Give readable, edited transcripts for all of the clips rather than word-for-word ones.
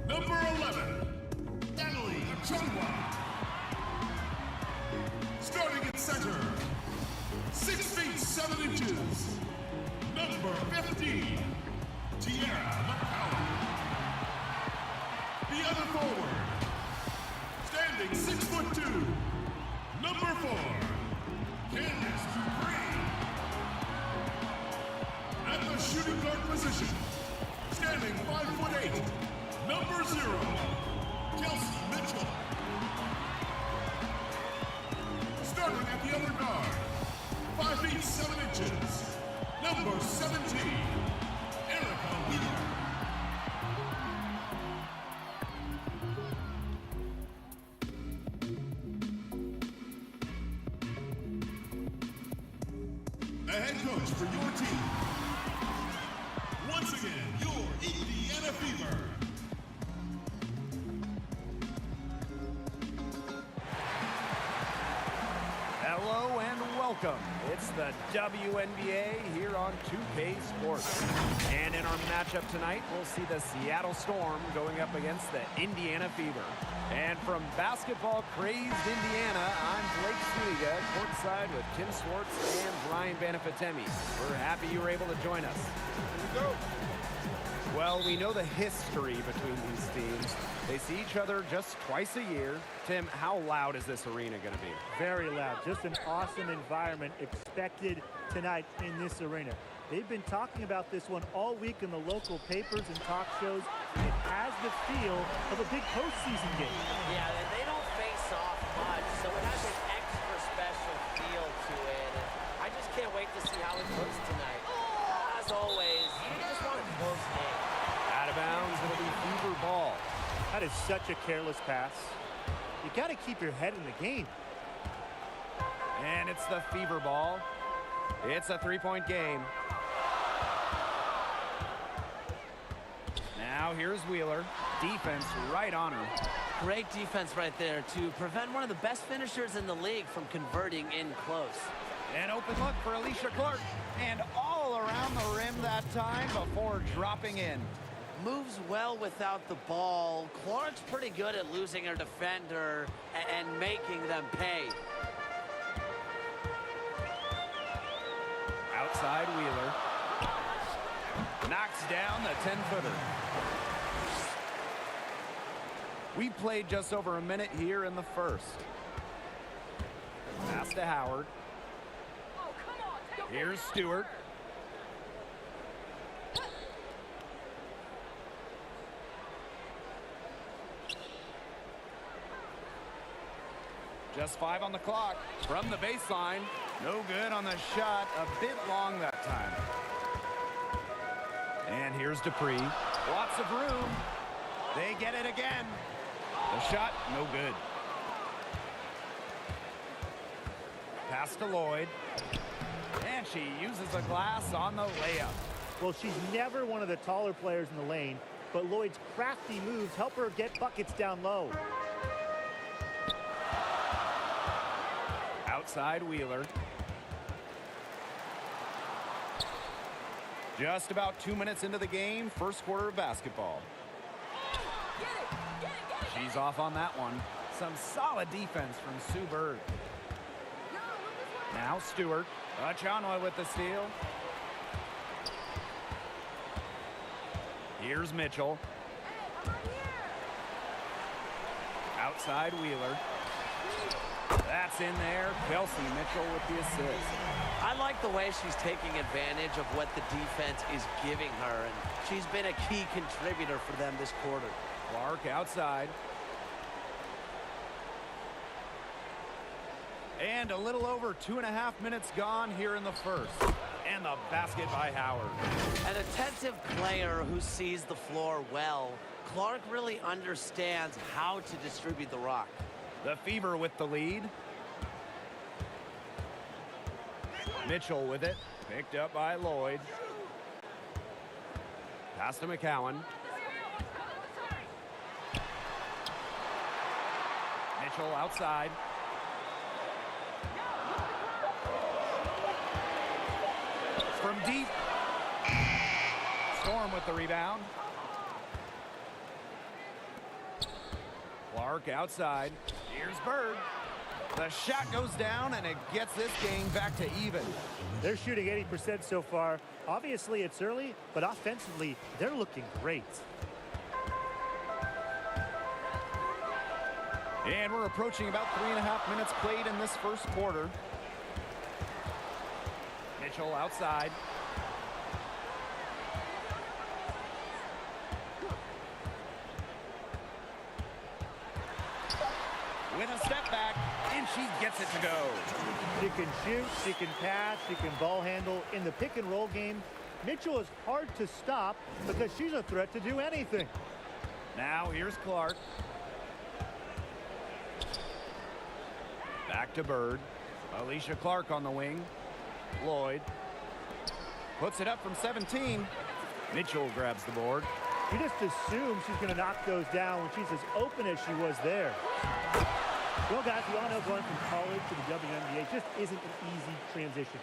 Number 11, Natalie Achungwa. Starting at center, 6 feet 7 inches. Number 15, Tiara McCowan. The other forward, standing 6'2", number 4, Candace Dupree. At the shooting guard position, standing 5'8", number 0, Kelsey Mitchell. Starting at the other guard, 5 feet 7 inches, number 17, Erica Wheeler. The head coach for your team. Once again, your Indiana Fever. Hello and welcome. It's the WNBA here on 2K Sports. And in our matchup tonight, we'll see the Seattle Storm going up against the Indiana Fever. And from basketball-crazed Indiana, I'm Blake Suiga, courtside with Tim Swartz and Brian Banafitemi. We're happy you were able to join us. Here we go. Well, we know the history between these teams. They see each other just twice a year. Tim, how loud is this arena going to be? Very loud. Just an awesome environment expected tonight in this arena. They've been talking about this one all week in the local papers and talk shows. It has the feel of a big postseason game. Yeah, they don't face off much, so it has an extra special feel to it. And I just can't wait to see how it goes tonight. As always, you just want a close game. Out of bounds, it'll be Fever ball. That is such a careless pass. You got to keep your head in the game. And it's the Fever ball. It's a three-point game. Now here's Wheeler. Defense right on her. Great defense right there to prevent one of the best finishers in the league from converting in close. An open look for Alicia Clark. And all around the rim that time before dropping in. Moves well without the ball. Clark's pretty good at losing her defender and making them pay. Outside Wheeler. Knocks down the 10-footer. We played just over a minute here in the first. Pass to Howard. Here's Stewart. Just 5 on the clock. From the baseline. No good on the shot. A bit long that time. And here's Dupree. Lots of room. They get it again. The shot, no good. Pass to Lloyd. And she uses a glass on the layup. Well, she's never one of the taller players in the lane, but Lloyd's crafty moves help her get buckets down low. Outside Wheeler. Just about 2 minutes into the game, first quarter of basketball. She's off on that one. Some solid defense from Sue Bird. Now Stewart. Achanwa with the steal. Here's Mitchell. Outside Wheeler. That's in there. Kelsey Mitchell with the assist. I like the way she's taking advantage of what the defense is giving her, and she's been a key contributor for them this quarter. Clark outside. And a little over 2.5 minutes gone here in the first. And the basket by Howard. An attentive player who sees the floor well. Clark really understands how to distribute the rock. The Fever with the lead. Mitchell with it. Picked up by Lloyd. Pass to McCowan. Mitchell outside. From deep. Storm with the rebound. Clark outside. Here's Bird. The shot goes down, and it gets this game back to even. They're shooting 80% so far. Obviously, it's early, but offensively, they're looking great. And we're approaching about 3.5 minutes played in this first quarter. Mitchell outside. With a step back, and she gets it to go. She can shoot, she can pass, she can ball handle. In the pick and roll game, Mitchell is hard to stop because she's a threat to do anything. Now here's Clark. Back to Bird. Alicia Clark on the wing. Lloyd puts it up from 17. Mitchell grabs the board. You just assume she's going to knock those down when she's as open as she was there. Well, guys, we all know going from college to the WNBA just isn't an easy transition.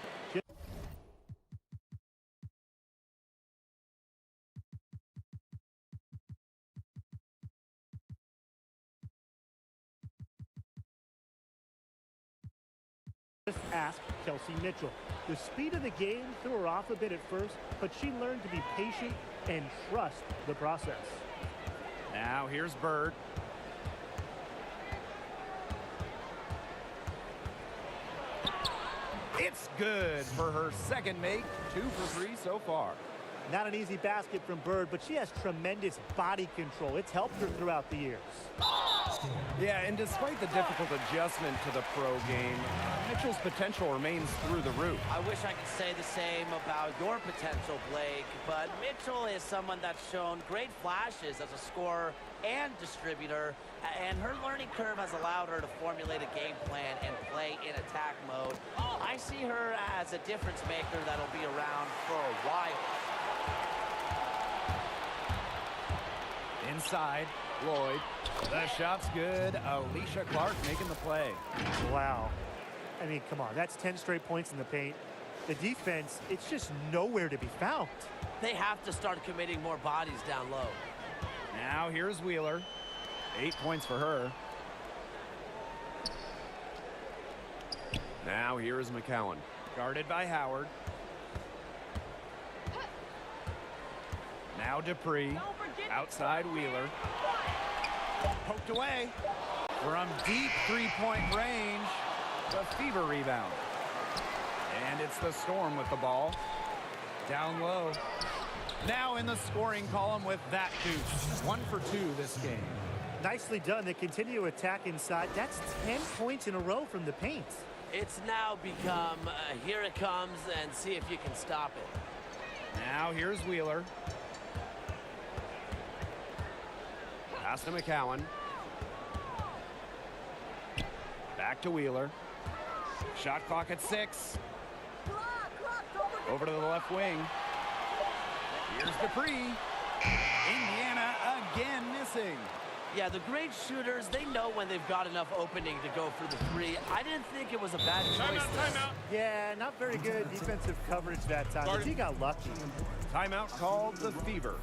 Just ask Chelsea Mitchell. The speed of the game threw her off a bit at first, but she learned to be patient and trust the process. Now here's Bird. It's good for her second make. 2 for 3 so far. Not an easy basket from Bird, but she has tremendous body control. It's helped her throughout the years. Yeah, and despite the difficult adjustment to the pro game, Mitchell's potential remains through the roof. I wish I could say the same about your potential, Blake, but Mitchell is someone that's shown great flashes as a scorer and distributor, and her learning curve has allowed her to formulate a game plan and play in attack mode. I see her as a difference maker that'll be around for a while. Inside, Lloyd. The shot's good. Alicia Clark making the play. Wow. I mean, come on. That's 10 straight points in the paint. The defense, it's just nowhere to be found. They have to start committing more bodies down low. Now here's Wheeler. 8 points for her. Now here is McCowan. Guarded by Howard. Now Dupree. Outside Wheeler. Poked away. From deep three-point range. The Fever rebound. And it's the Storm with the ball. Down low. Now in the scoring column with that deuce. 1 for 2 this game. Nicely done. They continue to attack inside. That's 10 points in a row from the paint. It's now become, here it comes, and see if you can stop it. Now here's Wheeler. Pass to McCowan. Back to Wheeler. Shot clock at 6. Over to the left wing. Here's Dupree. Indiana again missing. Yeah, the great shooters, they know when they've got enough opening to go for the 3. I didn't think it was a bad choice. Timeout. Yeah, not very good defensive coverage that time, but he got lucky. Timeout called the Fever.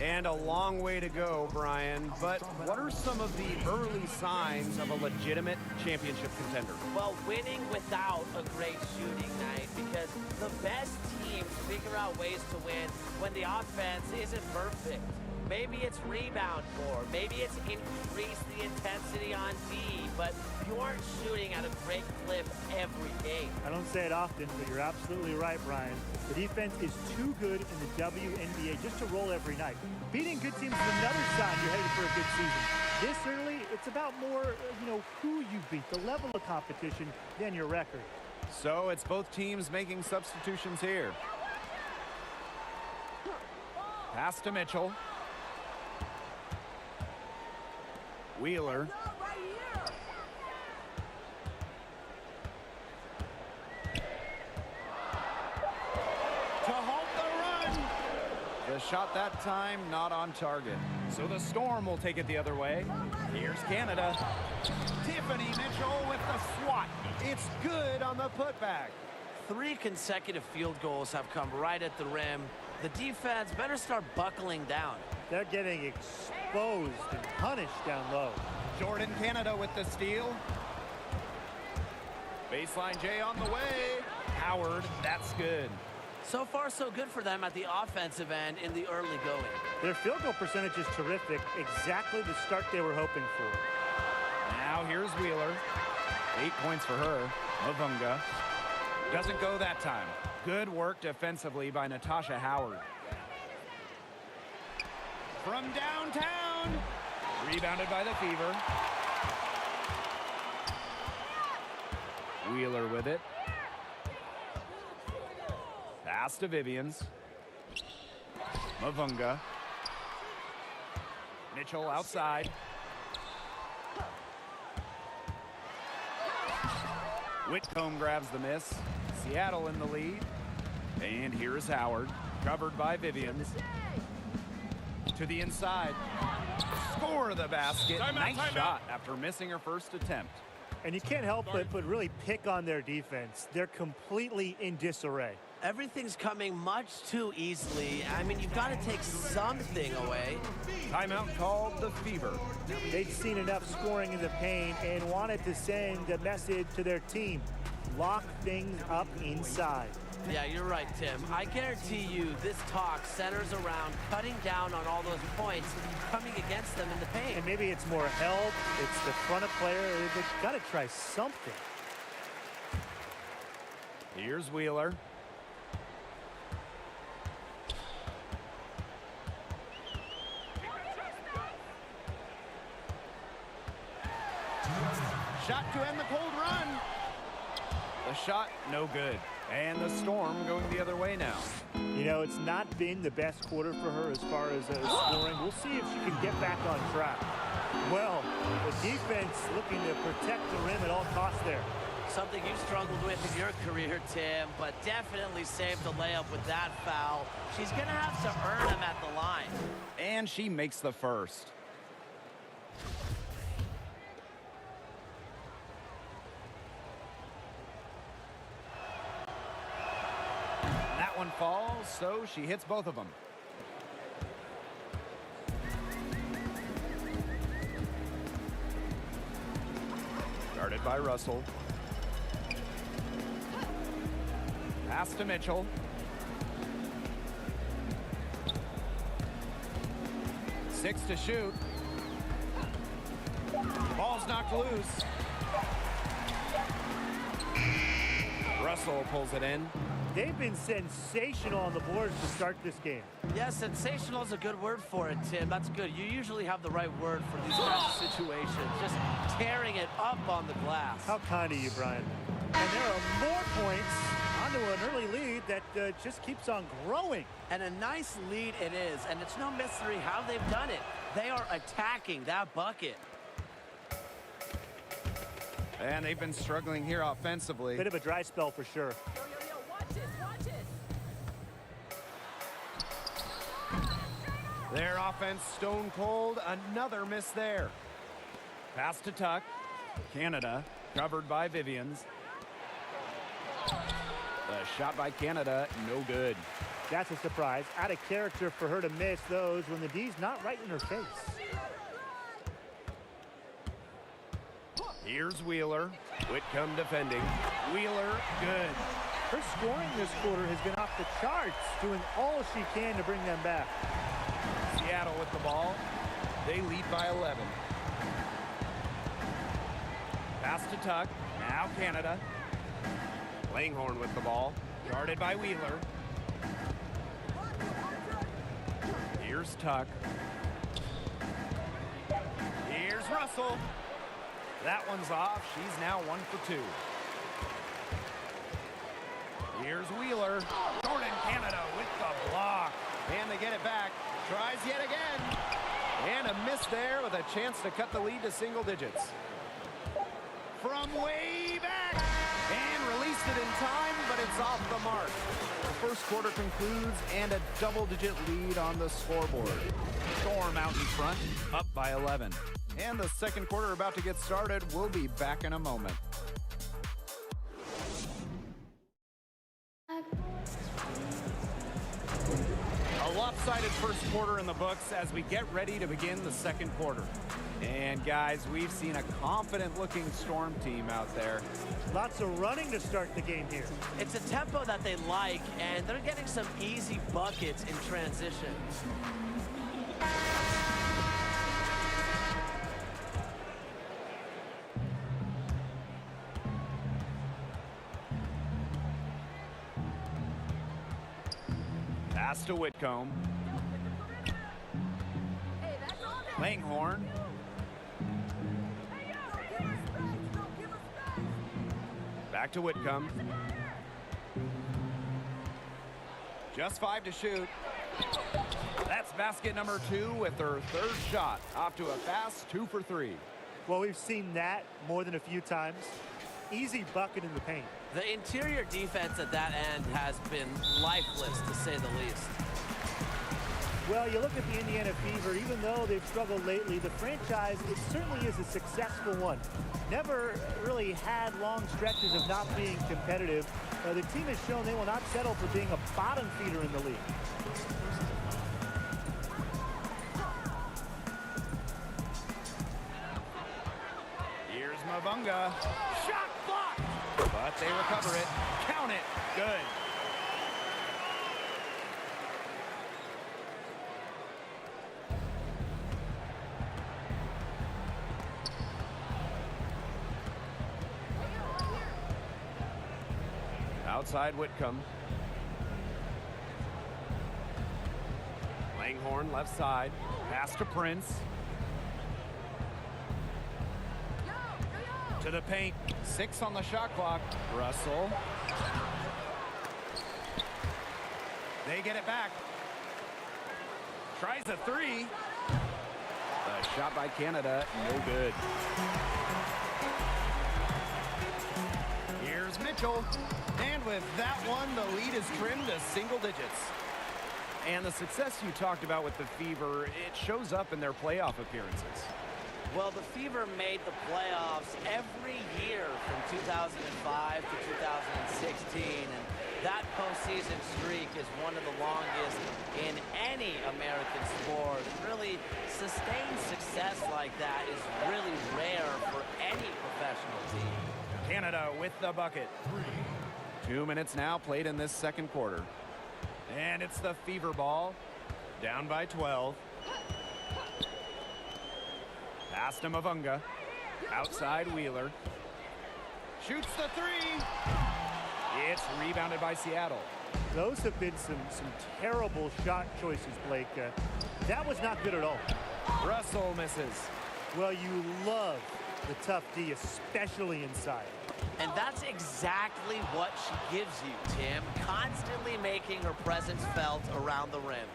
And a long way to go, Brian. But what are some of the early signs of a legitimate championship contender? Well, winning without a great shooting night, because the best teams figure out ways to win when the offense isn't perfect. Maybe it's rebound more. Maybe it's increase the intensity on D, but you aren't shooting at a great clip every game. I don't say it often, but you're absolutely right, Brian. The defense is too good in the WNBA just to roll every night. Beating good teams is another sign you're headed for a good season. This early, it's about more, who you beat, the level of competition, than your record. So it's both teams making substitutions here. Pass to Mitchell. Wheeler. To halt the run. The shot that time not on target. So the Storm will take it the other way. Here's Canada. Tiffany Mitchell with the swat. It's good on the putback. 3 consecutive field goals have come right at the rim. The defense better start buckling down. They're getting exposed and punished down low. Jordan Canada with the steal. Baseline J on the way. Howard, that's good. So far, so good for them at the offensive end in the early going. Their field goal percentage is terrific. Exactly the start they were hoping for. Now here's Wheeler. 8 points for her. Mavunga. Doesn't go that time. Good work defensively by Natasha Howard. From downtown. Rebounded by the Fever. Wheeler with it. Pass to Vivians. Mavunga. Mitchell outside. Whitcomb grabs the miss. Seattle in the lead. And here's Howard. Covered by Vivians. To the inside. Score the basket. Nice shot after missing her first attempt. And you can't help but really pick on their defense. They're completely in disarray. Everything's coming much too easily. I mean, you've got to take something away. Timeout called the Fever. They'd seen enough scoring in the paint and wanted to send a message to their team. Lock things up inside. Yeah, you're right, Tim. I guarantee you this talk centers around cutting down on all those points coming against them in the paint. And maybe it's more help. It's the front of player. They've got to try something. Here's Wheeler. Shot to end the cold run. The shot, no good. And the Storm going the other way now. You know, it's not been the best quarter for her as far as scoring. We'll see if she can get back on track. Well, the defense looking to protect the rim at all costs there. Something you struggled with in your career, Tim, but definitely saved the layup with that foul. She's going to have to earn them at the line. And she makes the first. That one falls, so she hits both of them. Guarded by Russell. Pass to Mitchell. Six to shoot. Ball's knocked loose. Russell pulls it in. They've been sensational on the boards to start this game. Yeah, sensational is a good word for it, Tim. That's good. You usually have the right word for these kinds of situations. Just tearing it up on the glass. How kind of you, Brian. And there are more points onto an early lead that just keeps on growing. And a nice lead it is. And it's no mystery how they've done it. They are attacking that bucket. And they've been struggling here offensively. Bit of a dry spell for sure. Their offense stone cold. Another miss there. Pass to Tuck. Canada covered by Vivians. The shot by Canada, no good. That's a surprise. Out of character for her to miss those when the D's not right in her face. Here's Wheeler. Whitcomb defending. Wheeler, good. Her scoring this quarter has been off the charts, doing all she can to bring them back. Seattle with the ball. They lead by 11. Pass to Tuck. Now Canada. Langhorn with the ball. Guarded by Wheeler. Here's Tuck. Here's Russell. That one's off. She's now 1 for 2. Here's Wheeler. Jordan Canada with the block. And they get it back. Tries yet again. And a miss there with a chance to cut the lead to single digits. From way back. And released it in time, but it's off the mark. The first quarter concludes and a double-digit lead on the scoreboard. Storm out in front, up by 11. And the second quarter about to get started. We'll be back in a moment. A lopsided first quarter in the books as we get ready to begin the second quarter. And guys, we've seen a confident-looking Storm team out there. Lots of running to start the game here. It's a tempo that they like, and they're getting some easy buckets in transition. Pass to Whitcomb. Langhorn. Back to Whitcomb. Just 5 to shoot. That's basket number 2 with her 3rd shot. Off to a fast 2 for 3. Well, we've seen that more than a few times. Easy bucket in the paint. The interior defense at that end has been lifeless, to say the least. Well, you look at the Indiana Fever, even though they've struggled lately, the franchise, it certainly is a successful one. Never really had long stretches of not being competitive. The team has shown they will not settle for being a bottom feeder in the league. Here's Mavunga. Shot blocked! But they recover it. Count it. Good. Outside Whitcomb. Langhorn left side. Pass to Prince. To the paint. 6 on the shot clock. Russell. They get it back. Tries a 3. The shot by Canada, no good. Here's Mitchell. And with that one, the lead is trimmed to single digits. And the success you talked about with the Fever, it shows up in their playoff appearances. Well, the Fever made the playoffs every year from 2005 to 2016, and that postseason streak is one of the longest in any American sport. Really, sustained success like that is really rare for any professional team. Canada with the bucket. 2 minutes now played in this second quarter. And it's the Fever ball. Down by 12. Pass to Mavunga. Outside Wheeler. Shoots the 3. It's rebounded by Seattle. Those have been some terrible shot choices, Blake. That was not good at all. Russell misses. Well, you love the tough D, especially inside. And that's exactly what she gives you, Tim. Constantly making her presence felt around the rim.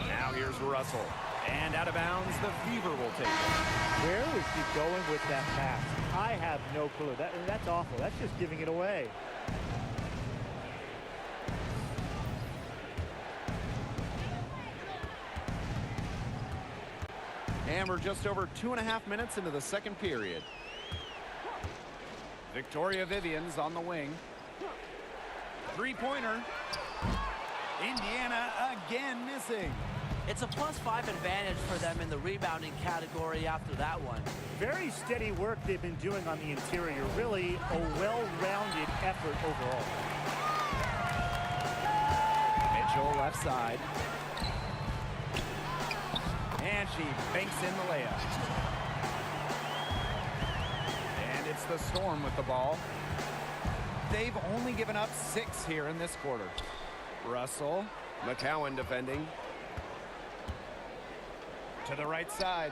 Now here's Russell. And out of bounds, the Fever will take it. Where was she going with that pass? I have no clue. That's awful. That's just giving it away. And we're just over 2.5 minutes into the second period. Victoria Vivian's on the wing. 3-pointer. Indiana again missing. It's a +5 advantage for them in the rebounding category after that one. Very steady work they've been doing on the interior. Really a well-rounded effort overall. Mitchell left side. And she banks in the layup. And it's the Storm with the ball. They've only given up 6 here in this quarter. Russell, McCowan defending. To the right side.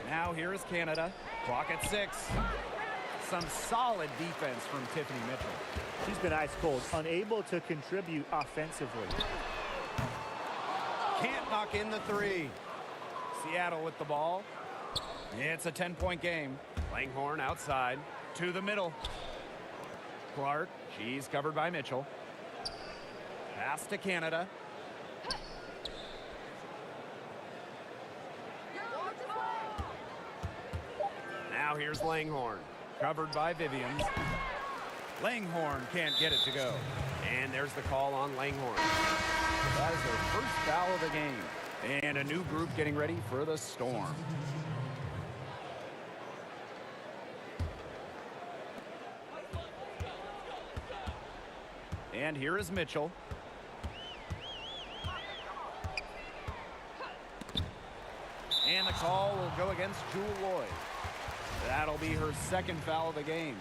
Now here is Canada. Clock at 6. Some solid defense from Tiffany Mitchell. She's been ice cold, unable to contribute offensively. Can't knock in the 3. Seattle with the ball. It's a 10-point game. Langhorn outside to the middle. Clark, she's covered by Mitchell. Pass to Canada. Now here's Langhorn, covered by Vivians. Langhorn can't get it to go. And there's the call on Langhorn. That is her first foul of the game. And a new group getting ready for the Storm. And here is Mitchell. And the call will go against Jewel Lloyd. That'll be her second foul of the game.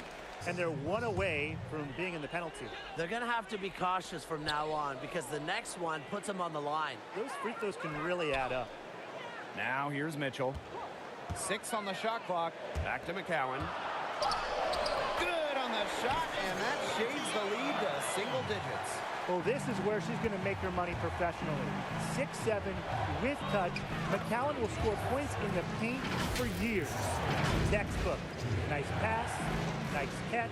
And they're one away from being in the penalty. They're going to have to be cautious from now on because the next one puts them on the line. Those free throws can really add up. Now here's Mitchell. 6 on the shot clock. Back to McCowan. Good on the shot, and that shades the lead to single digits. Well, this is where she's going to make her money professionally. 6'7", with touch. McCowan will score points in the paint for years. Textbook. Nice pass, nice catch,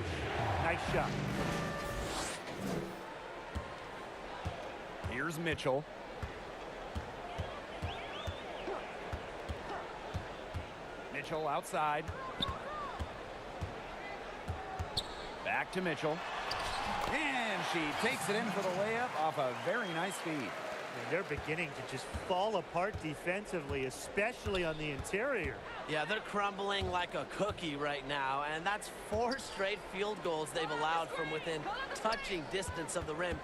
nice shot. Here's Mitchell. Mitchell outside. Back to Mitchell. And she takes it in for the layup off a very nice feed. And they're beginning to just fall apart defensively, especially on the interior. Yeah, they're crumbling like a cookie right now, and that's 4 straight field goals they've allowed from within touching distance of the rim.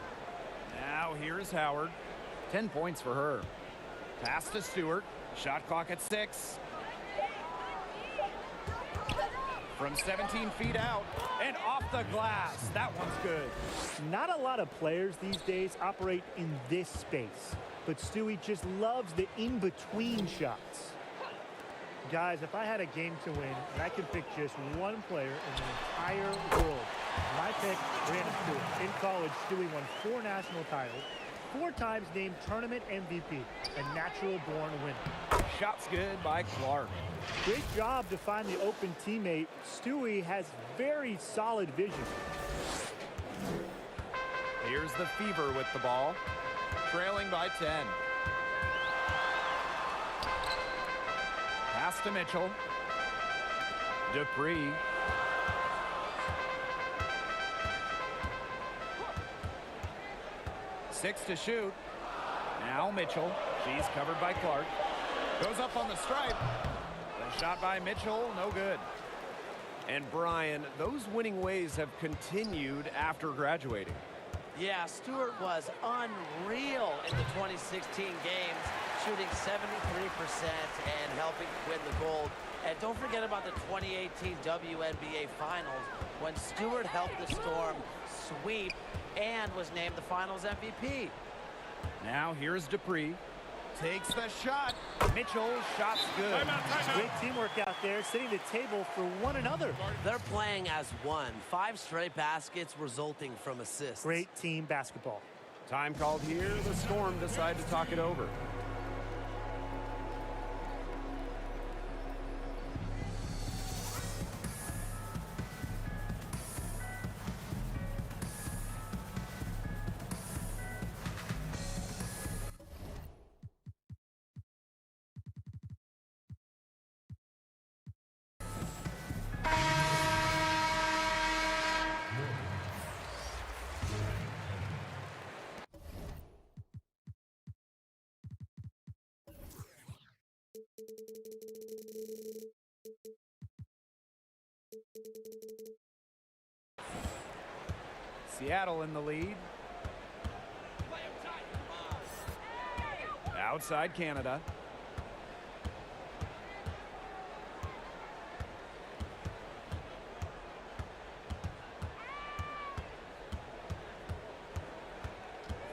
Now here's Howard. 10 points for her. Pass to Stewart. Shot clock at 6. From 17 feet out and off the glass. That one's good. Not a lot of players these days operate in this space, but Stewie just loves the in-between shots. Guys, if I had a game to win and I could pick just one player in the entire world, my pick, Brianna Stewart. In college, Stewie won 4 national titles, 4 times named tournament MVP, a natural-born winner. Shots good by Clark. Great job to find the open teammate. Stewie has very solid vision. Here's the Fever with the ball, trailing by 10. Pass to Mitchell. Dupree. Six to shoot. Now Mitchell. She's covered by Clark. Goes up on the stripe. The shot by Mitchell, no good. And Brian, those winning ways have continued after graduating. Yeah, Stewart was unreal in the 2016 games, shooting 73% and helping win the gold. And don't forget about the 2018 WNBA Finals when Stewart helped the Storm sweep and was named the Finals MVP. Now here's Dupree. Takes the shot. Mitchell, shot's good. Great teamwork out there, setting the table for one another. They're playing as one. 5 straight baskets resulting from assists. Great team basketball. Time called here. The Storm decide to talk it over. Seattle in the lead. Outside Canada.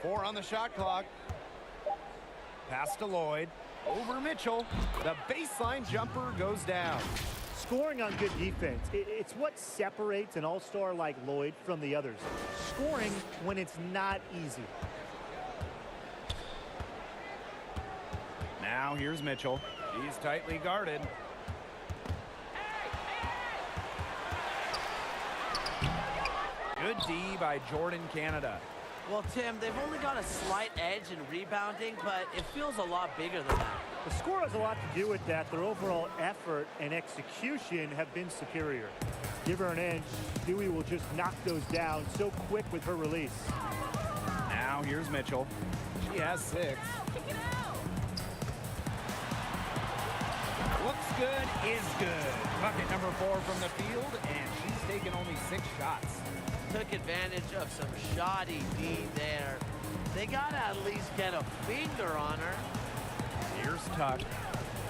Four on the shot clock. Pass to Lloyd. Over Mitchell. The baseline jumper goes down. Scoring on good defense, it's what separates an all-star like Lloyd from the others. Scoring when it's not easy. Now here's Mitchell. He's tightly guarded. Good D by Jordan Canada. Well, Tim, they've only got a slight edge in rebounding, but it feels a lot bigger than that. The score has a lot to do with that. Their overall effort and execution have been superior. Give her an inch, Dewey will just knock those down so quick with her release. Now here's Mitchell. She has 6. good is good. Bucket number 4 from the field, and she's taken only 6 shots. Took advantage of some shoddy D there. They got to at least get a finger on her. Here's Tuck.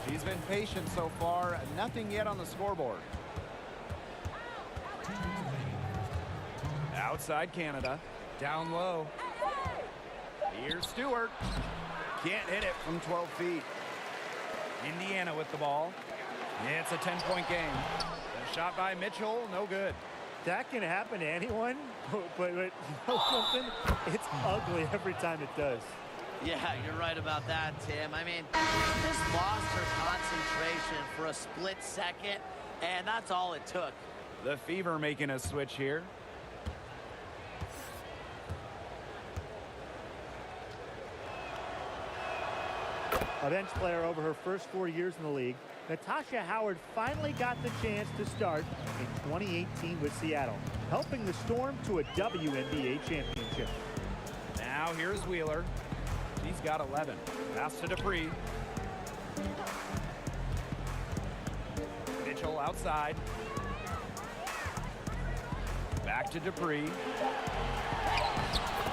She's been patient so far. Nothing yet on the scoreboard. Outside Canada. Down low. Here's Stewart. Can't hit it from 12 feet. Indiana with the ball. It's a 10-point game. A shot by Mitchell, no good. That can happen to anyone, but you know something? It's ugly every time it does. Yeah, you're right about that, Tim. I mean, she just lost her concentration for a split second, and that's all it took. The Fever making a switch here. A bench player over her first 4 years in the league, Natasha Howard finally got the chance to start in 2018 with Seattle, helping the Storm to a WNBA championship. Now here's Wheeler. She's got 11. Pass to Dupree. Mitchell outside. Back to Dupree.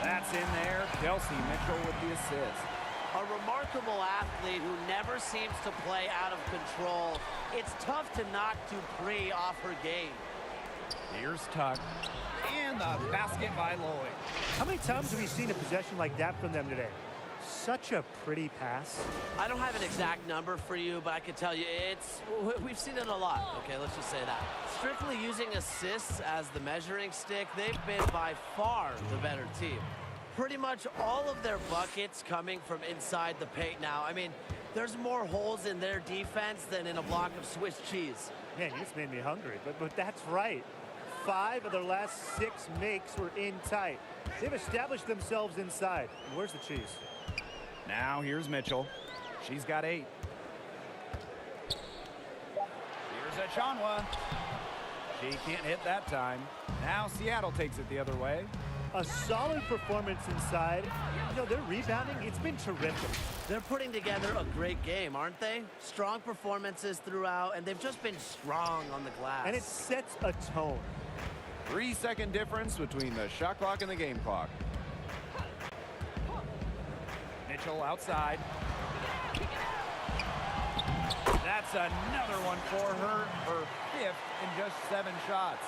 That's in there. Kelsey Mitchell with the assist. A remarkable athlete who never seems to play out of control. It's tough to knock Dupree off her game. Here's Tuck. And the basket by Lloyd. How many times have we seen a possession like that from them today? Such a pretty pass. I don't have an exact number for you, but I can tell you we've seen it a lot. Okay, let's just say that. Strictly using assists as the measuring stick, they've been by far the better team. Pretty much all of their buckets coming from inside the paint now. I mean, there's more holes in their defense than in a block of Swiss cheese. Man, you just made me hungry, but that's right. 5 of their last 6 makes were in tight. They've established themselves inside. And where's the cheese? Now here's Mitchell. She's got 8. Here's Achanwa. She can't hit that time. Now Seattle takes it the other way. A solid performance inside. You know, their rebounding, it's been terrific. They're putting together a great game, aren't they? Strong performances throughout, and they've just been strong on the glass. And it sets a tone. 3-second difference between the shot clock and the game clock. Mitchell outside. That's another one for her 5th in just 7 shots.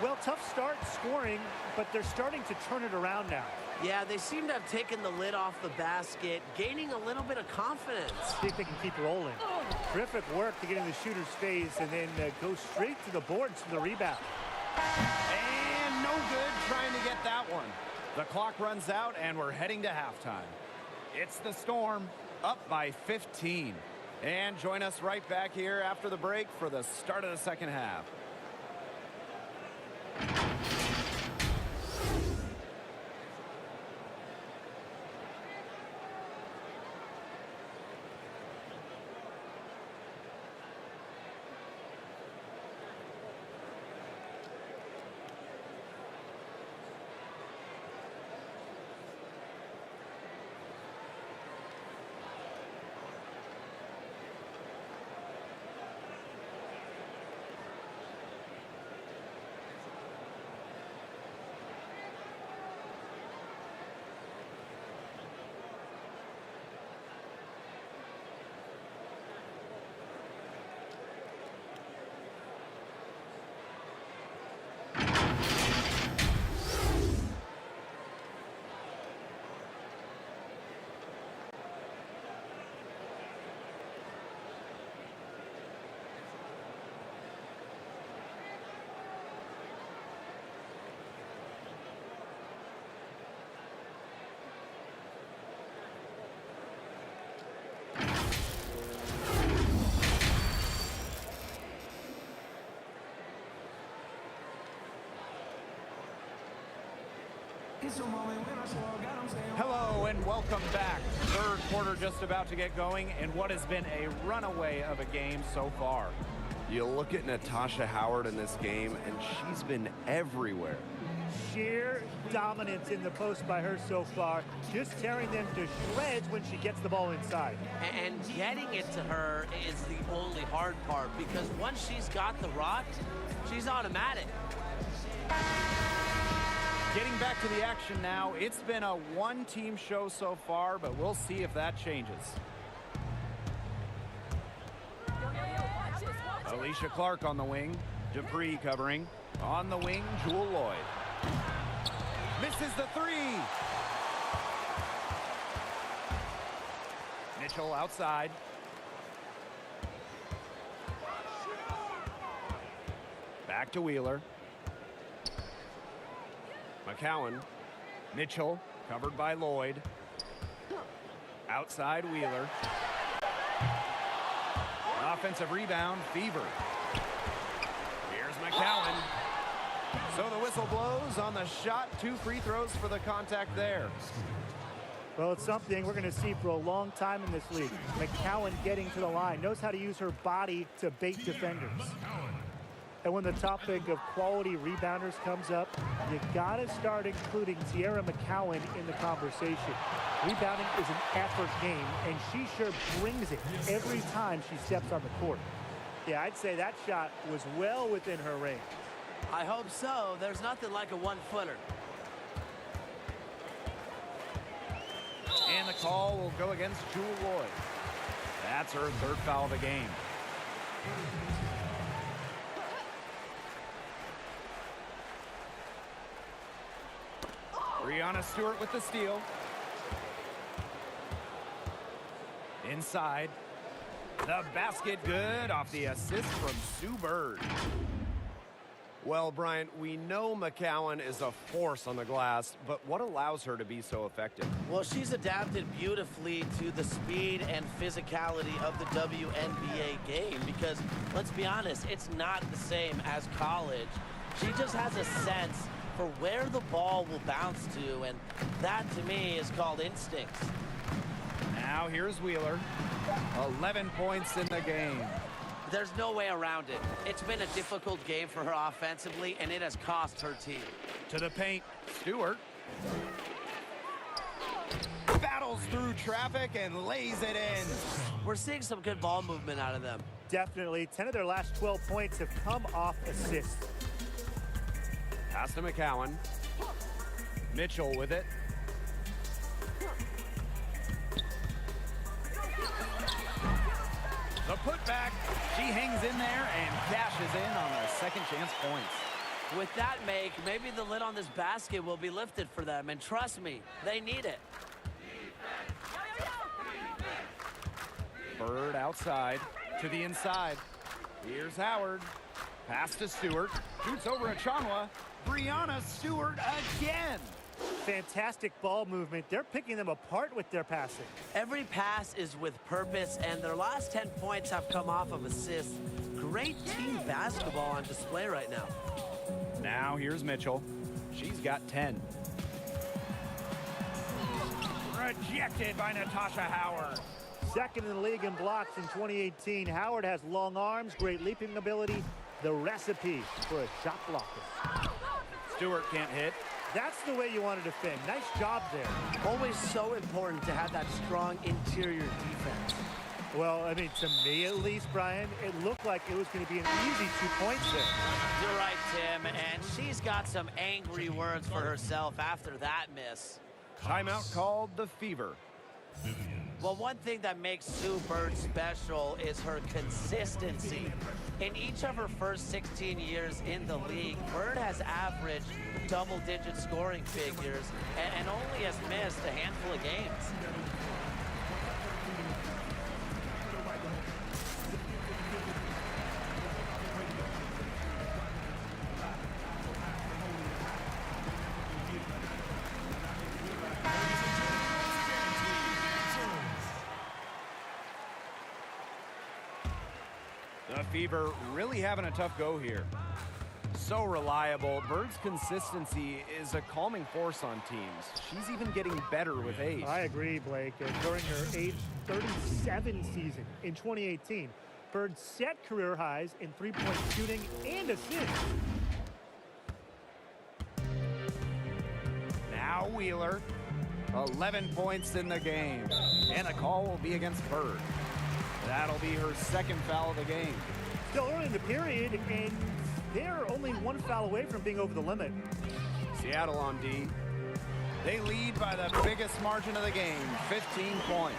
Well, tough start scoring, but they're starting to turn it around now. Yeah, they seem to have taken the lid off the basket, gaining a little bit of confidence. See if they can keep rolling. Terrific work to get in the shooter's face and then go straight to the boards for the rebound. And no good trying to get that one. The clock runs out and we're heading to halftime. It's the Storm up by 15. And join us right back here after the break for the start of the second half. Hello and welcome back. Third quarter just about to get going and what has been a runaway of a game so far. You look at Natasha Howard in this game and she's been everywhere. Sheer dominance in the post by her so far, just tearing them to shreds when she gets the ball inside. And getting it to her is the only really hard part, because once she's got the rock, she's automatic. Getting back to the action now. It's been a one-team show so far, but we'll see if that changes. Alicia Clark on the wing. Dupree covering. On the wing, Jewel Lloyd. Misses the three. Mitchell outside. Back to Wheeler. McCowan. Mitchell covered by Lloyd. Outside Wheeler. Offensive rebound, Fever. Here's McCowan. So the whistle blows on the shot. 2 free throws for the contact there. Well, it's something we're going to see for a long time in this league. McCowan getting to the line, knows how to use her body to bait defenders. And when the topic of quality rebounders comes up, you got to start including Sierra McCowan in the conversation. Rebounding is an effort game, and she sure brings it every time she steps on the court. Yeah, I'd say that shot was well within her range. I hope so. There's nothing like a one-footer. And the call will go against Jewel Lloyd. That's her 3rd foul of the game. Brianna Stewart with the steal. Inside. The basket good off the assist from Sue Bird. Well, Brian, we know McCowan is a force on the glass, but what allows her to be so effective? Well, she's adapted beautifully to the speed and physicality of the WNBA game because, let's be honest, it's not the same as college. She just has a sense for where the ball will bounce to, and that, to me, is called instincts. Now here's Wheeler. 11 points in the game. There's no way around it. It's been a difficult game for her offensively, and it has cost her team. To the paint, Stewart. Battles through traffic and lays it in. We're seeing some good ball movement out of them. Definitely. 10 of their last 12 points have come off assists. Pass to McCowan. Mitchell with it. The putback. She hangs in there and cashes in on the second chance points. With that make, maybe the lid on this basket will be lifted for them, and trust me, they need it. Bird outside to the inside. Here's Howard. Pass to Stewart. Shoots over at Chanwa. Brianna Stewart again. Fantastic ball movement. They're picking them apart with their passing. Every pass is with purpose, and their last 10 points have come off of assists. Great team basketball on display right now. Now here's Mitchell. She's got 10. Rejected by Natasha Howard. Second in the league in blocks in 2018. Howard has long arms, great leaping ability, the recipe for a shot blocker. Stewart can't hit. That's the way you want to defend. Nice job there. Always so important to have that strong interior defense. Well, I mean, to me at least, Brian, it looked like it was going to be an easy 2 points there. You're right, Tim, and she's got some angry words for herself after that miss. Timeout called the Fever. Well, one thing that makes Sue Bird special is her consistency. In each of her first 16 years in the league, Bird has averaged double-digit scoring figures and only has missed a handful of games. The Fever really having a tough go here. So reliable. Bird's consistency is a calming force on teams. She's even getting better with age. I agree, Blake. During her age 37 season in 2018, Bird set career highs in three-point shooting and assists. Now Wheeler. 11 points in the game. And the call will be against Bird. That'll be her second foul of the game. Still early in the period, and they're only one foul away from being over the limit. Seattle on D. They lead by the biggest margin of the game, 15 points.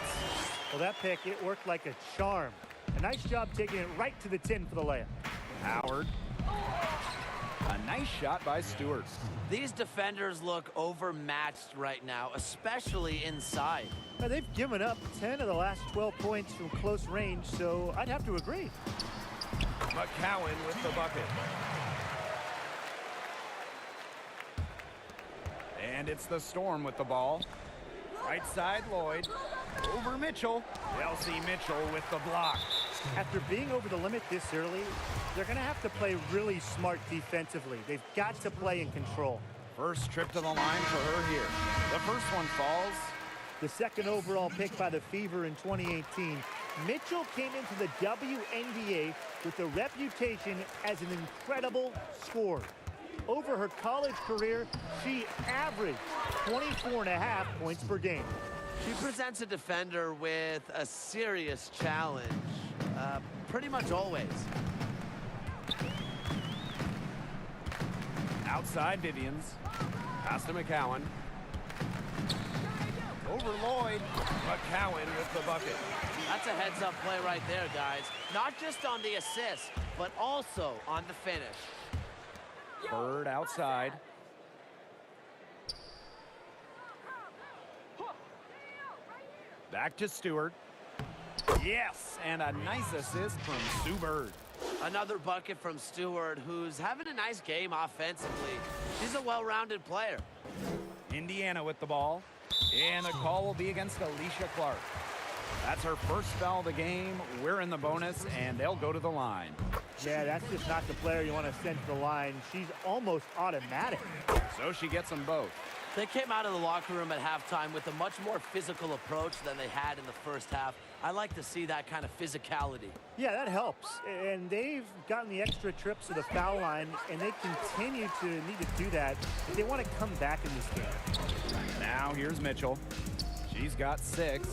Well, that pick, it worked like a charm. A nice job taking it right to the tin for the layup. Howard. A nice shot by Stewart. These defenders look overmatched right now, especially inside. Now, they've given up 10 of the last 12 points from close range, so I'd have to agree. McCowan with the bucket. And it's the Storm with the ball. Right side, Lloyd. Over Mitchell. Chelsea Mitchell with the block. After being over the limit this early, they're going to have to play really smart defensively. They've got to play in control. First trip to the line for her here. The first one falls. The second overall pick by the Fever in 2018. Mitchell came into the WNBA with a reputation as an incredible scorer. Over her college career, she averaged 24.5 points per game. She presents a defender with a serious challenge, pretty much always. Outside Vivians. Pass to McCowan. Over Lloyd. McCowan with the bucket. That's a heads-up play right there, guys. Not just on the assist, but also on the finish. Bird outside. Back to Stewart. Yes, and a nice assist from Sue Bird. Another bucket from Stewart, who's having a nice game offensively. She's a well-rounded player. Indiana with the ball. And the call will be against Alicia Clark. That's her first foul of the game. We're in the bonus, and they'll go to the line. Yeah, that's just not the player you want to send to the line. She's almost automatic. So she gets them both. They came out of the locker room at halftime with a much more physical approach than they had in the first half. I like to see that kind of physicality. Yeah, that helps. And they've gotten the extra trips to the foul line, and they continue to need to do that if they want to come back in this game. Now here's Mitchell. She's got 6.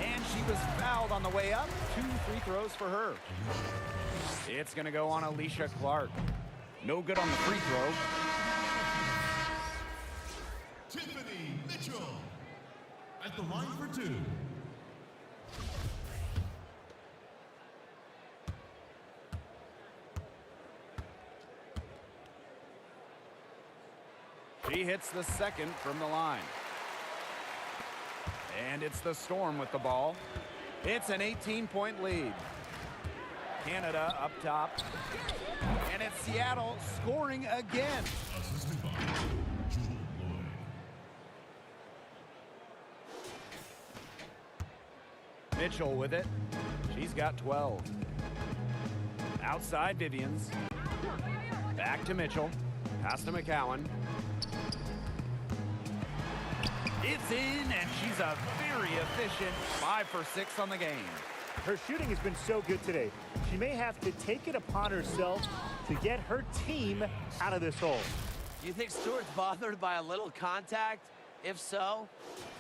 And she was fouled on the way up. 2 free throws for her. It's going to go on Alicia Clark. No good on the free throw. Tiffany Mitchell at the line for 2. She hits the second from the line. And it's the Storm with the ball. It's an 18-point lead. Canada up top. And it's Seattle scoring again. Assisted by Jewel Lloyd. Mitchell with it. She's got 12. Outside Vivians. Back to Mitchell. Pass to McCowan. It's in, and she's a very efficient 5 for 6 on the game. Her shooting has been so good today. She may have to take it upon herself to get her team out of this hole. Do you think Stewart's bothered by a little contact? If so,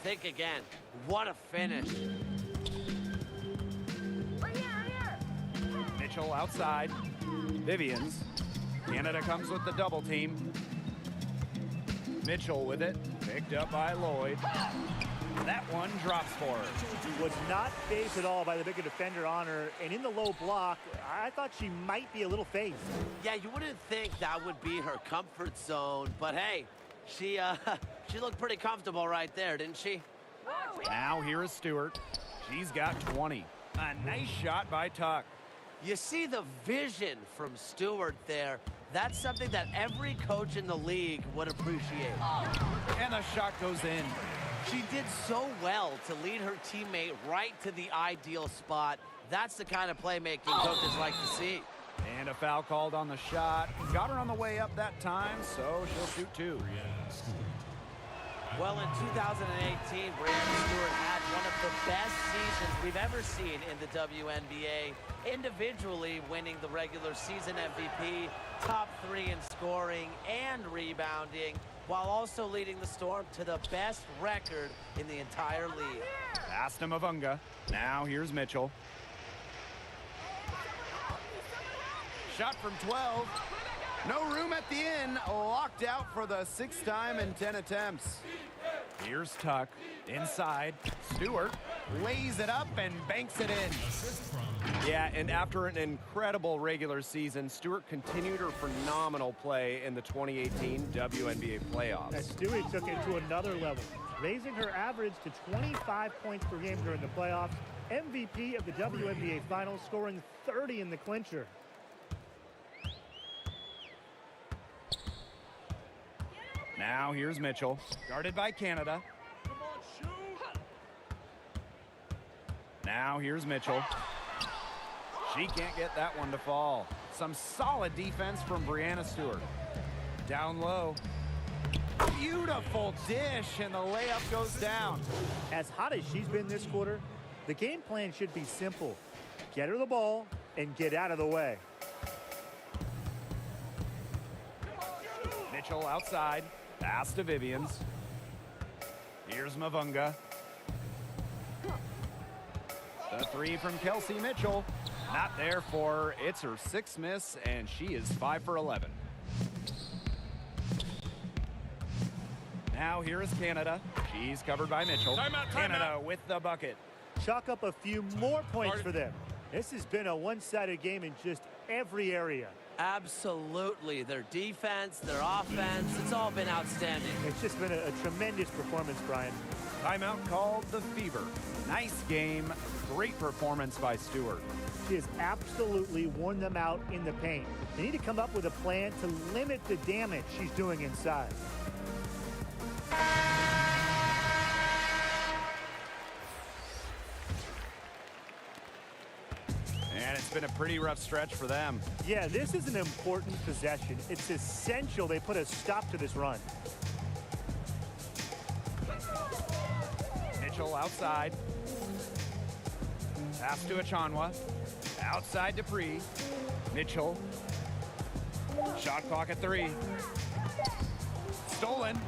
think again. What a finish. Mitchell outside. Vivians. Canada comes with the double team. Mitchell with it. Picked up by Lloyd. That one drops for her. Was not phased at all by the bigger defender on her. And in the low block, I thought she might be a little phased. Yeah, you wouldn't think that would be her comfort zone. But hey, she looked pretty comfortable right there, didn't she? Now here is Stewart. She's got 20. A nice shot by Tuck. You see the vision from Stewart there. That's something that every coach in the league would appreciate. And the shot goes in. She did so well to lead her teammate right to the ideal spot. That's the kind of playmaking coaches like to see. And a foul called on the shot. Got her on the way up that time, so she'll shoot 2. Well, in 2018, Brianna Stewart had one of the best seasons we've ever seen in the WNBA, individually winning the regular season MVP, top 3 in scoring and rebounding. while also leading the Storm to the best record in the entire league. Pass to Mavunga. Now here's Mitchell. Shot from 12. No room at the end. Locked out for the 6th time in 10 attempts. Here's Tuck. Inside. Stewart lays it up and banks it in. Yeah, and after an incredible regular season, Stewart continued her phenomenal play in the 2018 WNBA playoffs. As Stewie took it to another level, raising her average to 25 points per game during the playoffs. MVP of the WNBA Finals, scoring 30 in the clincher. Now here's Mitchell. Guarded by Canada. Now here's Mitchell. She can't get that one to fall. Some solid defense from Brianna Stewart. Down low. Beautiful dish, and the layup goes down. As hot as she's been this quarter, the game plan should be simple. Get her the ball and get out of the way. Mitchell outside. Pass to Vivians. Here's Mavunga. The three from Kelsey Mitchell. Not there for her. It's her 6th miss, and she is 5 for 11. Now here is Canada. She's covered by Mitchell. Canada with the bucket. Chalk up a few more points for them. This has been a one-sided game in just every area. Absolutely. Their defense, their offense, it's all been outstanding. It's just been a tremendous performance, Brian. Timeout called the Fever. Nice game. Great performance by Stewart. She has absolutely worn them out in the paint. They need to come up with a plan to limit the damage she's doing inside. And it's been a pretty rough stretch for them. Yeah, this is an important possession. It's essential they put a stop to this run. Mitchell outside. Pass to Achanwa. Outside Dupree. Mitchell. Shot clock at 3. Stolen.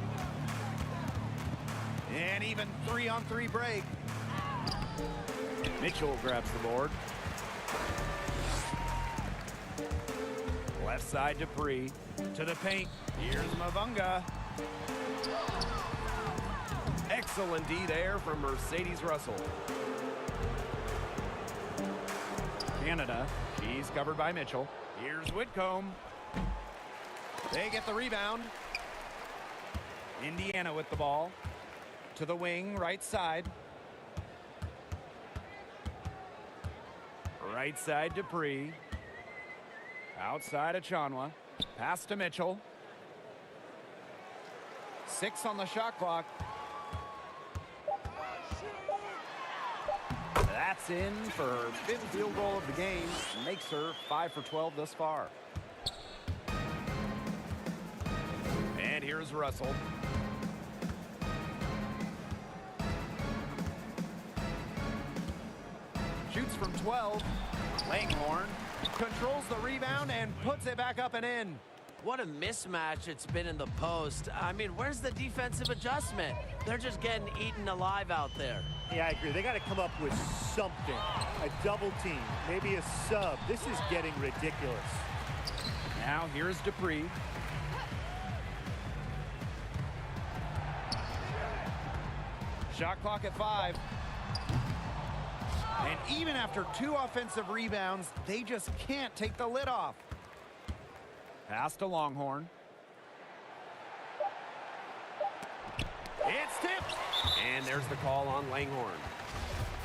And even 3-on-3 break. Mitchell grabs the board. Left side Dupree. To the paint. Here's Mavunga. Excellent D there from Mercedes Russell. Canada. She's covered by Mitchell. Here's Whitcomb. They get the rebound. Indiana with the ball. To the wing, right side. Right side Dupree. Outside Achanwa. Pass to Mitchell. 6 on the shot clock. That's in for her 5th field goal of the game. Makes her 5 for 12 thus far. And here's Russell. Shoots from 12. Langhorn controls the rebound and puts it back up and in. What a mismatch it's been in the post. I mean, where's the defensive adjustment? They're just getting eaten alive out there. Yeah, I agree. They got to come up with something. A double team, maybe a sub. This is getting ridiculous. Now here's Dupree. Shot clock at 5. And even after 2 offensive rebounds, they just can't take the lid off. Pass to Longhorn. It's tipped. And there's the call on Langhorn.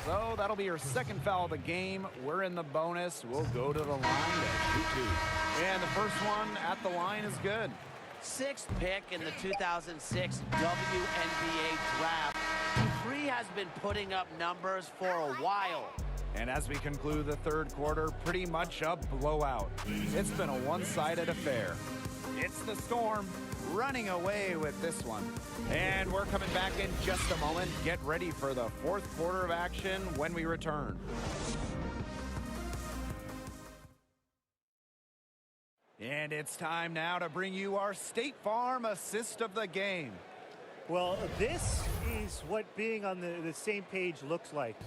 So that'll be her 2nd foul of the game. We're in the bonus. We'll go to the line to shoot 2. And the first one at the line is good. 6th pick in the 2006 WNBA draft. Dupree has been putting up numbers for a while. And as we conclude the 3rd quarter, pretty much a blowout. It's been a one-sided affair. It's the Storm running away with this one. And we're coming back in just a moment. Get ready for the 4th quarter of action when we return. And it's time now to bring you our State Farm assist of the game. Well, this is what being on the same page looks like.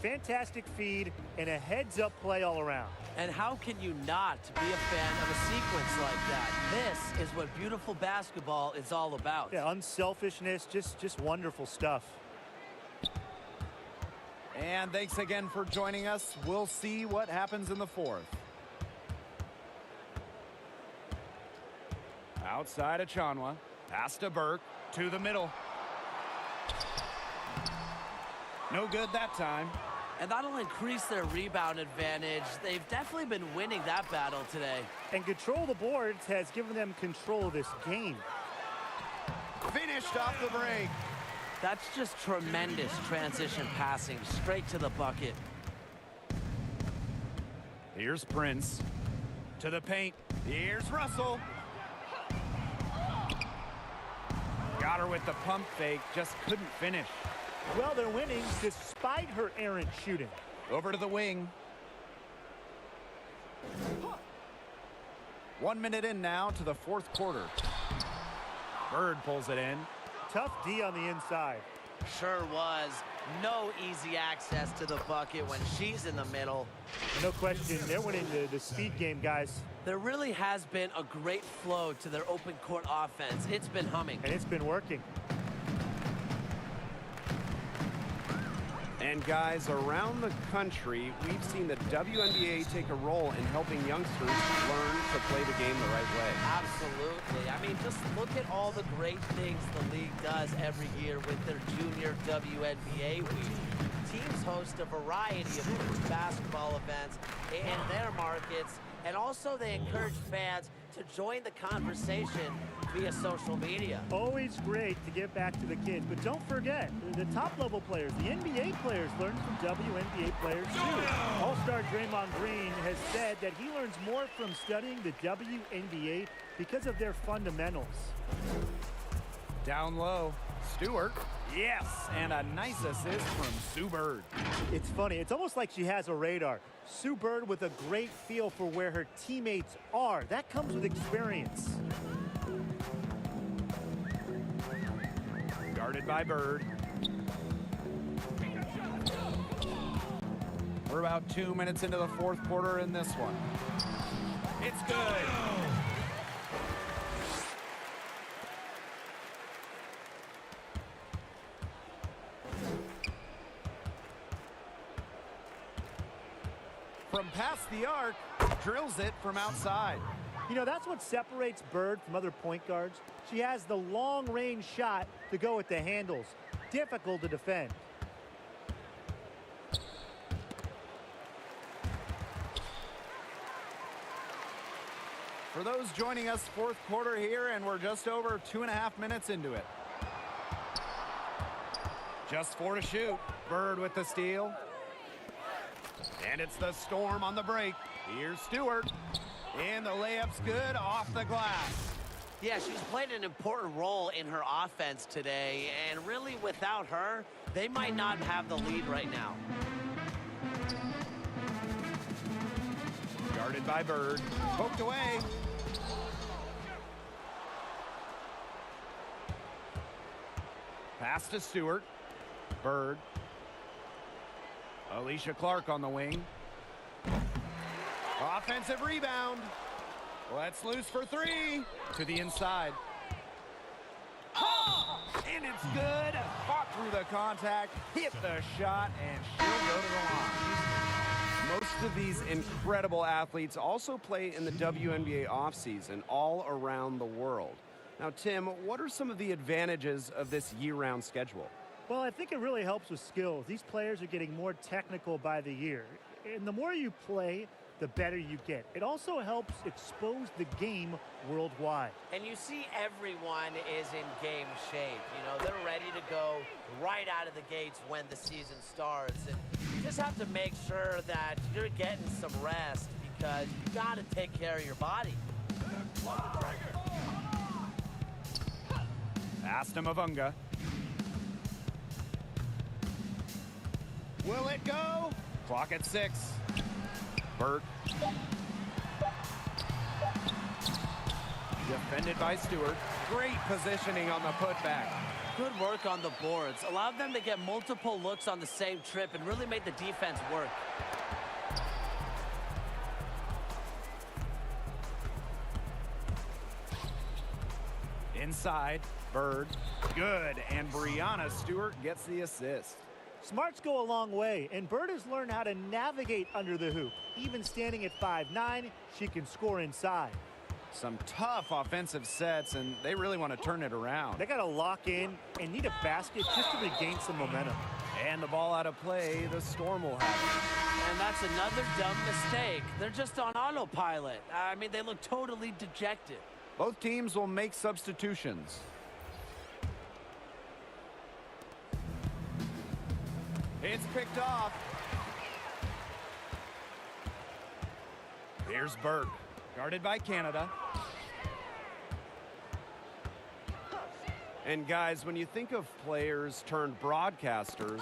Fantastic feed and a heads-up play all around. And how can you not be a fan of a sequence like that? This is what beautiful basketball is all about. Yeah, unselfishness, just wonderful stuff. And thanks again for joining us. We'll see what happens in the fourth. Outside of Chanwa, pass to Burke, to the middle. No good that time. And that'll increase their rebound advantage. They've definitely been winning that battle today. And control of the boards has given them control of this game. Finished off the break. That's just tremendous transition passing, straight to the bucket. Here's Prince. To the paint. Here's Russell. Got her with the pump fake, just couldn't finish. Well, they're winning despite her errant shooting. Over to the wing. 1 minute in now to the fourth quarter. Bird pulls it in. Tough D on the inside. Sure was. No easy access to the bucket when she's in the middle. No question, they're winning the speed game, guys. There really has been a great flow to their open court offense. It's been humming. And it's been working. And guys, around the country, we've seen the WNBA take a role in helping youngsters learn to play the game the right way. Absolutely. I mean, just look at all the great things the league does every year with their junior WNBA week. Teams host a variety of youth basketball events in their markets, and also they encourage fans to join the conversation via social media. Always great to get back to the kids, but don't forget, the top-level players, the NBA players learn from WNBA players too. All-star Draymond Green has said that he learns more from studying the WNBA because of their fundamentals. Down low, Stewart. Yes, and a nice assist from Sue Bird. It's funny, it's almost like she has a radar. Sue Bird with a great feel for where her teammates are. That comes with experience. Guarded by Bird. We're about 2 minutes into the fourth quarter in this one. It's good. From past the arc, drills it from outside. You know, that's what separates Bird from other point guards. She has the long-range shot to go with the handles. Difficult to defend. For those joining us, fourth quarter here, and we're just over 2.5 minutes into it. Just 4 to shoot. Bird with the steal. And it's the Storm on the break. Here's Stewart. And the layup's good off the glass. Yeah, she's played an important role in her offense today, and really without her, they might not have the lead right now. Guarded by Bird. Poked away. Pass to Stewart. Bird. Alicia Clark on the wing. Offensive rebound. Let's loose for 3. To the inside. And it's good. Fought through the contact. Hit the shot. And she'll go to the line. Most of these incredible athletes also play in the WNBA offseason all around the world. Now, Tim, what are some of the advantages of this year-round schedule? Well, I think it really helps with skills. These players are getting more technical by the year. And the more you play, the better you get. It also helps expose the game worldwide. And you see everyone is in game shape. You know, they're ready to go right out of the gates when the season starts. And you just have to make sure that you're getting some rest because you got to take care of your body. Pass to Mavunga. Will it go? Clock at 6. Burt. Defended by Stewart. Great positioning on the putback. Good work on the boards. Allowed them to get multiple looks on the same trip and really made the defense work. Inside, Bird. Good, and Brianna Stewart gets the assist. Smarts go a long way, and Bird has learned how to navigate under the hoop. Even standing at 5'9", she can score inside. Some tough offensive sets, and they really want to turn it around. They got to lock in and need a basket just to regain some momentum. And the ball out of play, the Storm will have it. And that's another dumb mistake. They're just on autopilot. I mean, they look totally dejected. Both teams will make substitutions. It's picked off. Here's Burke, guarded by Canada. And guys, when you think of players turned broadcasters,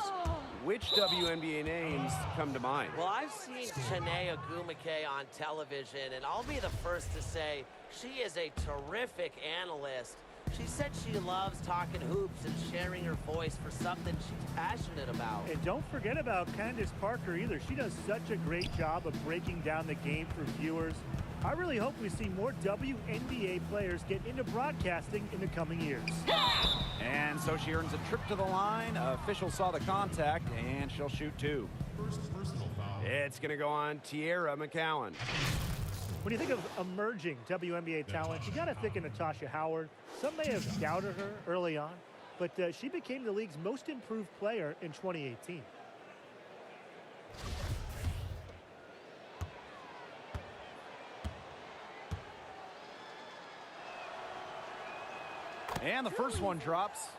which WNBA names come to mind? Well, I've seen Chiney Ogwumike on television, and I'll be the first to say she is a terrific analyst. She said she loves talking hoops and sharing her voice for something she's passionate about. And don't forget about Candace Parker either. She does such a great job of breaking down the game for viewers. I really hope we see more WNBA players get into broadcasting in the coming years. And so she earns a trip to the line. Official saw the contact, and she'll shoot two. First personal foul. It's going to go on Tierra McCowan. When you think of emerging WNBA talent, you got to think of Natasha Howard. Some may have doubted her early on, but she became the league's most improved player in 2018. And the first one drops.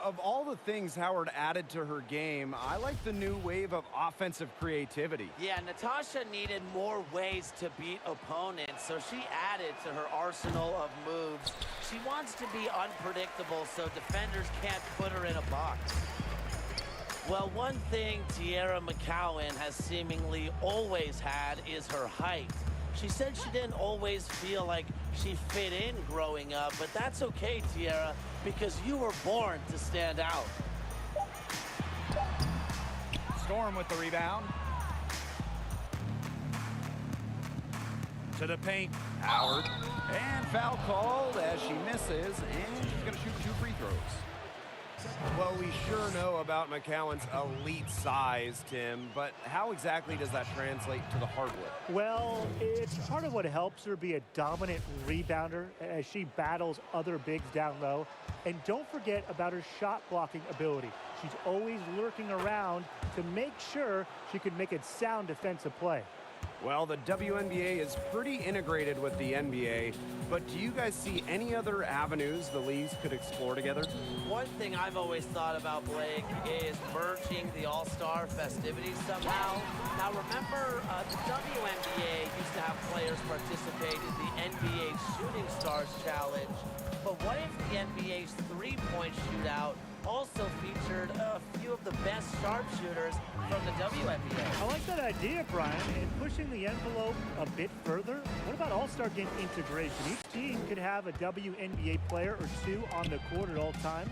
Of all the things Howard added to her game, I like the new wave of offensive creativity. Yeah, Natasha needed more ways to beat opponents, so she added to her arsenal of moves. She wants to be unpredictable so defenders can't put her in a box. Well, one thing Tierra McCowan has seemingly always had is her height. She said she didn't always feel like she fit in growing up, but that's okay, Tierra, because you were born to stand out. Storm with the rebound. To the paint, Howard. And foul called as she misses, and she's going to shoot two free throws. Well, we sure know about McCowan's elite size, Tim, but how exactly does that translate to the hardwood? Well, it's part of what helps her be a dominant rebounder as she battles other bigs down low. And don't forget about her shot blocking ability. She's always lurking around to make sure she can make a sound defensive play. Well, the WNBA is pretty integrated with the NBA, but do you guys see any other avenues the leagues could explore together? One thing I've always thought about, Blake, is merging the All-Star festivities somehow. Now, remember, the WNBA used to have players participate in the NBA Shooting Stars Challenge, but what if the NBA's three-point shootout also featured a few of the best sharpshooters from the WNBA? I like that idea, Brian, and pushing the envelope a bit further. What about All-Star game integration? Each team could have a WNBA player or two on the court at all times.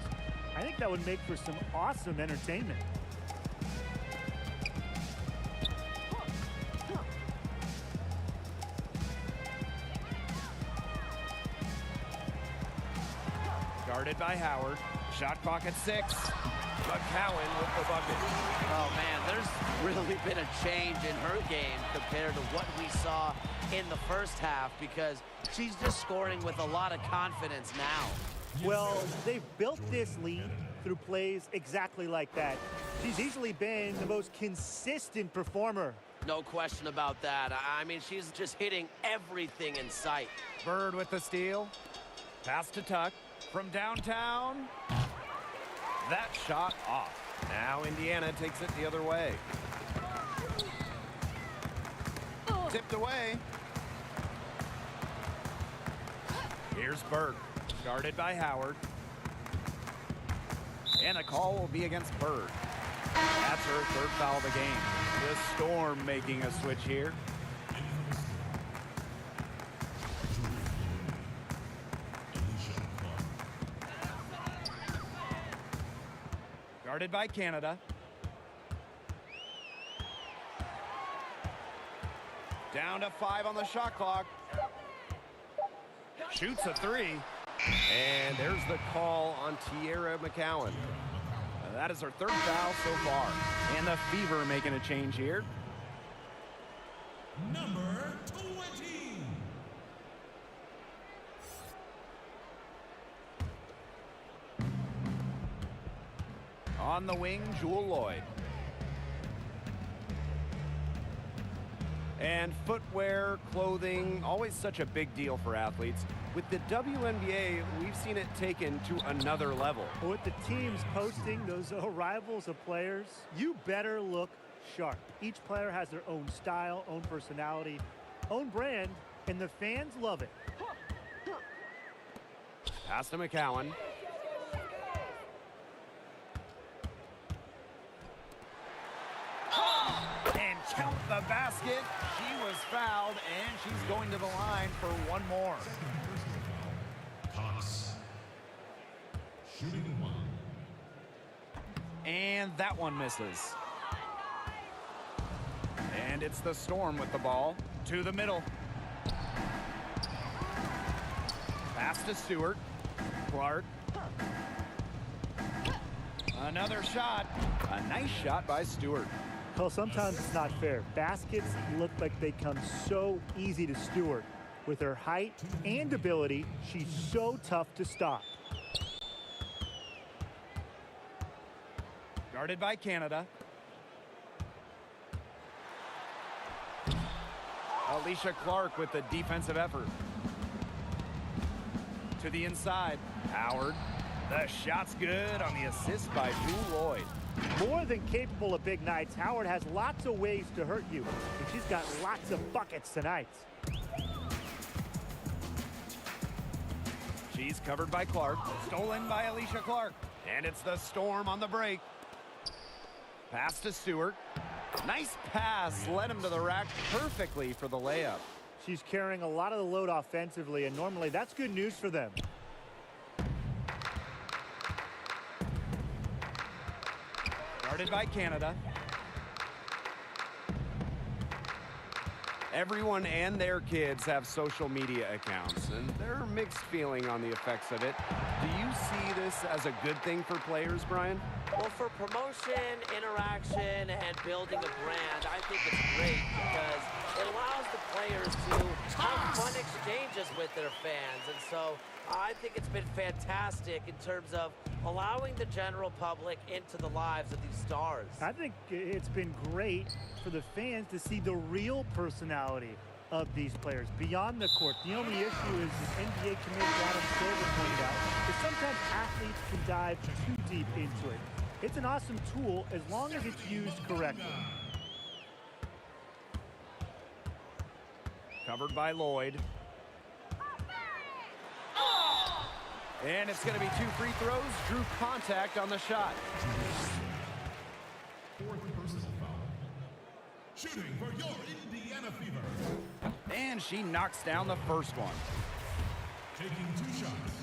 I think that would make for some awesome entertainment. Guarded by Howard. Shot clock at 6. McCowan with the bucket. Oh, man, there's really been a change in her game compared to what we saw in the first half because she's just scoring with a lot of confidence now. Well, they've built this lead through plays exactly like that. She's easily been the most consistent performer. No question about that. I mean, she's just hitting everything in sight. Bird with the steal. Pass to Tuck from downtown. That shot off. Now Indiana takes it the other way. Tipped away. Here's Burke, guarded by Howard. And the call will be against Bird. That's her third foul of the game. The Storm making a switch here. Guarded by Canada. Down to 5 on the shot clock. Shoots a 3. And there's the call on Tierra McCowan. That is her 3rd foul so far. And the Fever making a change here. Number 20. On the wing, Jewel Lloyd. And footwear, clothing, always such a big deal for athletes. With the WNBA, we've seen it taken to another level. With the teams posting those arrivals of players, you better look sharp. Each player has their own style, own personality, own brand, and the fans love it. Pass to McCowan. And count the basket. She was fouled, and she's going to the line for one more. Cox. Shooting 1. And that one misses. And it's the Storm with the ball. To the middle. Pass to Stewart. Clark. Another shot. A nice shot by Stewart. Well, sometimes it's not fair. Baskets look like they come so easy to Stewart. With her height and ability, she's so tough to stop. Guarded by Canada. Alicia Clark with the defensive effort. To the inside. Howard. The shot's good on the assist by Jewel Lloyd. More than capable of big nights, Howard has lots of ways to hurt you, and she's got lots of buckets tonight. She's covered by Clark. Stolen by Alicia Clark. And it's the Storm on the break. Pass to Stewart. Nice pass. Led him to the rack perfectly for the layup. She's carrying a lot of the load offensively, and normally that's good news for them. Guarded by Canada. Everyone and their kids have social media accounts, and there are mixed feeling on the effects of it. Do you see this as a good thing for players, Brian? Well, for promotion, interaction, and building a brand, I think it's great because it allows the players to have fun exchanges with their fans. And so I think it's been fantastic in terms of allowing the general public into the lives of these stars. I think it's been great for the fans to see the real personality of these players beyond the court. The only issue is, as NBA Commissioner Adam Silver pointed out, is sometimes athletes can dive too deep into it. It's an awesome tool as long as it's used correctly. Covered by Lloyd. And it's going to be 2 free throws. Drew contact on the shot. 4th personal foul. Shooting for your Indiana Fever. And she knocks down the first one. Taking 2 shots.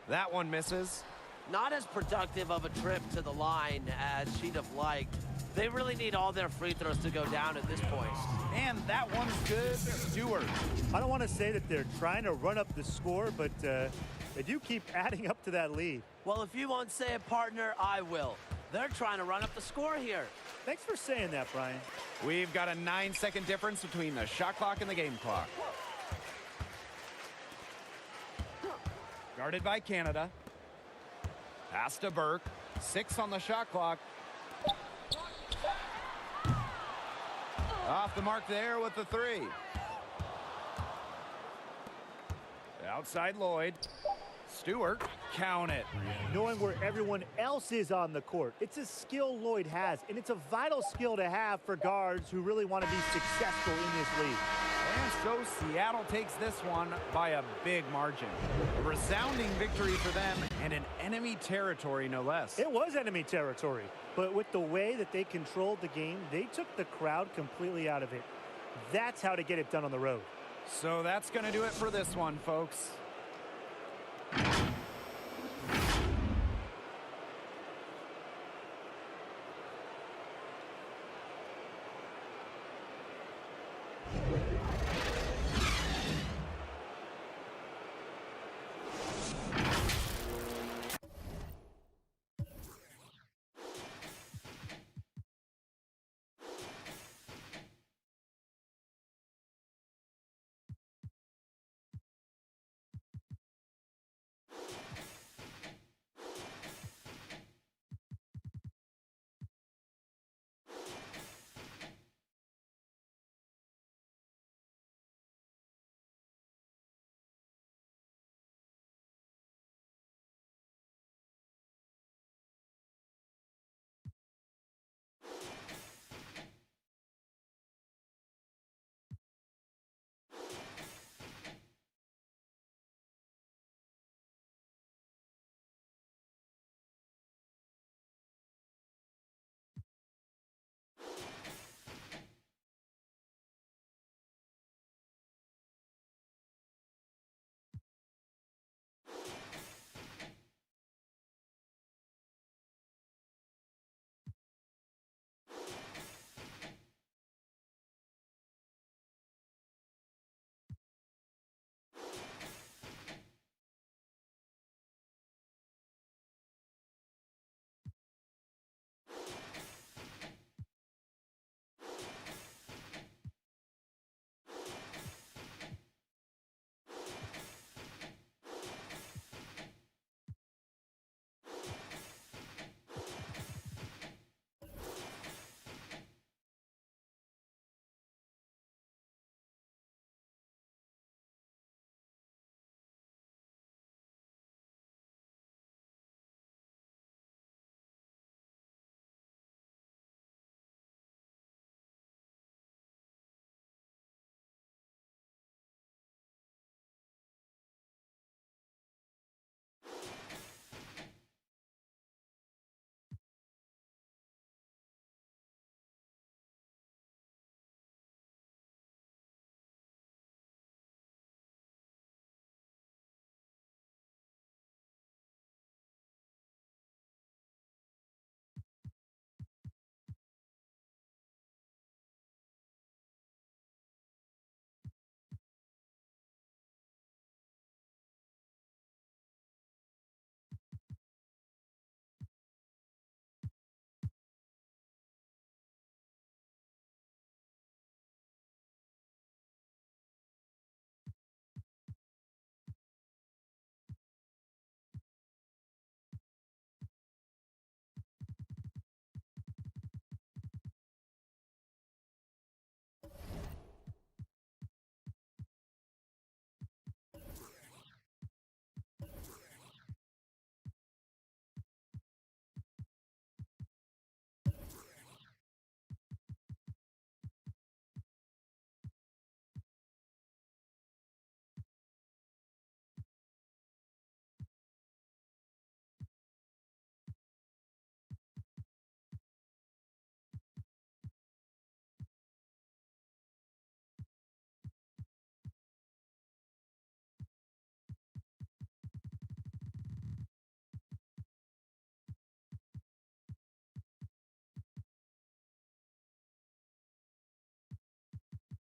That one misses. Not as productive of a trip to the line as she'd have liked. They really need all their free throws to go down at this point. And that one's good. Stewart. I don't want to say that they're trying to run up the score, but they do keep adding up to that lead. Well, if you won't say it, partner, I will. They're trying to run up the score here. Thanks for saying that, Brian. We've got a 9-second difference between the shot clock and the game clock. Guarded by Canada. Pass to Burke. 6 on the shot clock. Off the mark there with the 3. Outside Lloyd. Stewart, count it. Knowing where everyone else is on the court. It's a skill Lloyd has, and it's a vital skill to have for guards who really want to be successful in this league. And so Seattle takes this one by a big margin. A resounding victory for them and in enemy territory, no less. It was enemy territory, but with the way that they controlled the game, they took the crowd completely out of it. That's how to get it done on the road. So that's going to do it for this one, folks.